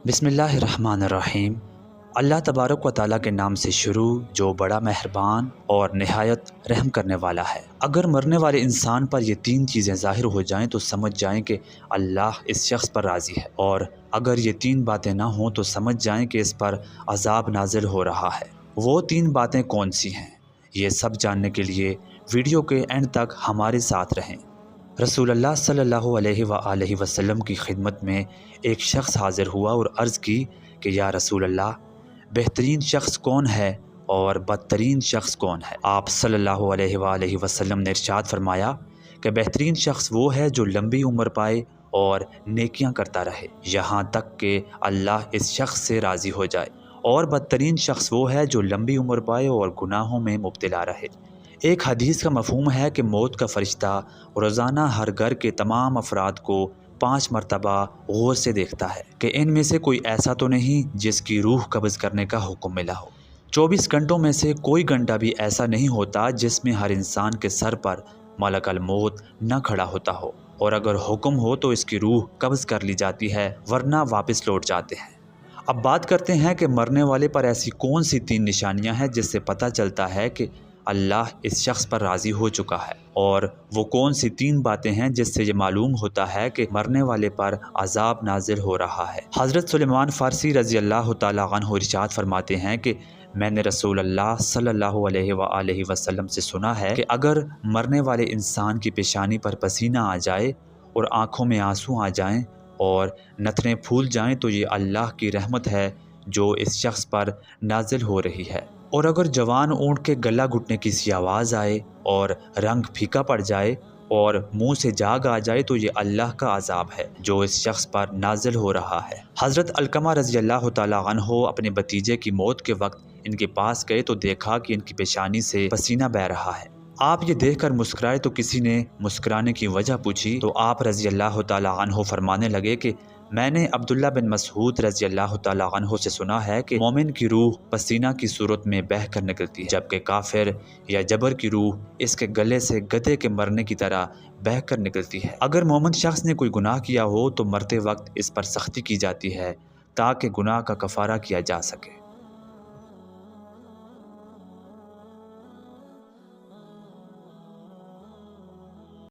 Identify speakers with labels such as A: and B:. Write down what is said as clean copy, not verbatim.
A: بسم اللہ الرحمن الرحیم۔ اللہ تبارک و تعالیٰ کے نام سے شروع جو بڑا مہربان اور نہایت رحم کرنے والا ہے۔ اگر مرنے والے انسان پر یہ تین چیزیں ظاہر ہو جائیں تو سمجھ جائیں کہ اللہ اس شخص پر راضی ہے، اور اگر یہ تین باتیں نہ ہوں تو سمجھ جائیں کہ اس پر عذاب نازل ہو رہا ہے۔ وہ تین باتیں کون سی ہیں؟ یہ سب جاننے کے لیے ویڈیو کے اینڈ تک ہمارے ساتھ رہیں۔ رسول اللہ صلی اللہ علیہ وآلہ وسلم کی خدمت میں ایک شخص حاضر ہوا اور عرض کی کہ یا رسول اللہ، بہترین شخص کون ہے اور بدترین شخص کون ہے؟ آپ صلی اللہ علیہ وآلہ وسلم نے ارشاد فرمایا کہ بہترین شخص وہ ہے جو لمبی عمر پائے اور نیکیاں کرتا رہے یہاں تک کہ اللہ اس شخص سے راضی ہو جائے، اور بدترین شخص وہ ہے جو لمبی عمر پائے اور گناہوں میں مبتلا رہے۔ ایک حدیث کا مفہوم ہے کہ موت کا فرشتہ روزانہ ہر گھر کے تمام افراد کو 5 مرتبہ غور سے دیکھتا ہے کہ ان میں سے کوئی ایسا تو نہیں جس کی روح قبض کرنے کا حکم ملا ہو۔ 24 گھنٹوں میں سے کوئی گھنٹہ بھی ایسا نہیں ہوتا جس میں ہر انسان کے سر پر ملک الموت نہ کھڑا ہوتا ہو، اور اگر حکم ہو تو اس کی روح قبض کر لی جاتی ہے، ورنہ واپس لوٹ جاتے ہیں۔ اب بات کرتے ہیں کہ مرنے والے پر ایسی کون سی 3 نشانیاں ہیں جس سے پتہ چلتا ہے کہ اللہ اس شخص پر راضی ہو چکا ہے، اور وہ کون سی 3 باتیں ہیں جس سے یہ معلوم ہوتا ہے کہ مرنے والے پر عذاب نازل ہو رہا ہے۔ حضرت سلیمان فارسی رضی اللہ تعالیٰ عنہ ارشاد فرماتے ہیں کہ میں نے رسول اللہ صلی اللہ علیہ وآلہ وسلم سے سنا ہے کہ اگر مرنے والے انسان کی پیشانی پر پسینہ آ جائے اور آنکھوں میں آنسو آ جائیں اور نتنیں پھول جائیں تو یہ اللہ کی رحمت ہے جو اس شخص پر نازل ہو رہی ہے، اور اگر جوان اونٹ کے گلا گھٹنے کی سی آواز آئے اور رنگ پھیکا پڑ جائے اور منہ سے جاگ آ جائے تو یہ اللہ کا عذاب ہے جو اس شخص پر نازل ہو رہا ہے۔ حضرت علقمہ رضی اللہ تعالیٰ عنہ اپنے بھتیجے کی موت کے وقت ان کے پاس گئے تو دیکھا کہ ان کی پیشانی سے پسینہ بہہ رہا ہے۔ آپ یہ دیکھ کر مسکرائے تو کسی نے مسکرانے کی وجہ پوچھی تو آپ رضی اللہ تعالیٰ عنہ فرمانے لگے کہ میں نے عبداللہ بن مسعود رضی اللہ تعالیٰ عنہ سے سنا ہے کہ مومن کی روح پسینہ کی صورت میں بہہ کر نکلتی ہے، جبکہ کافر یا جبر کی روح اس کے گلے سے گدھے کے مرنے کی طرح بہہ کر نکلتی ہے۔ اگر مومن شخص نے کوئی گناہ کیا ہو تو مرتے وقت اس پر سختی کی جاتی ہے تاکہ گناہ کا کفارہ کیا جا سکے۔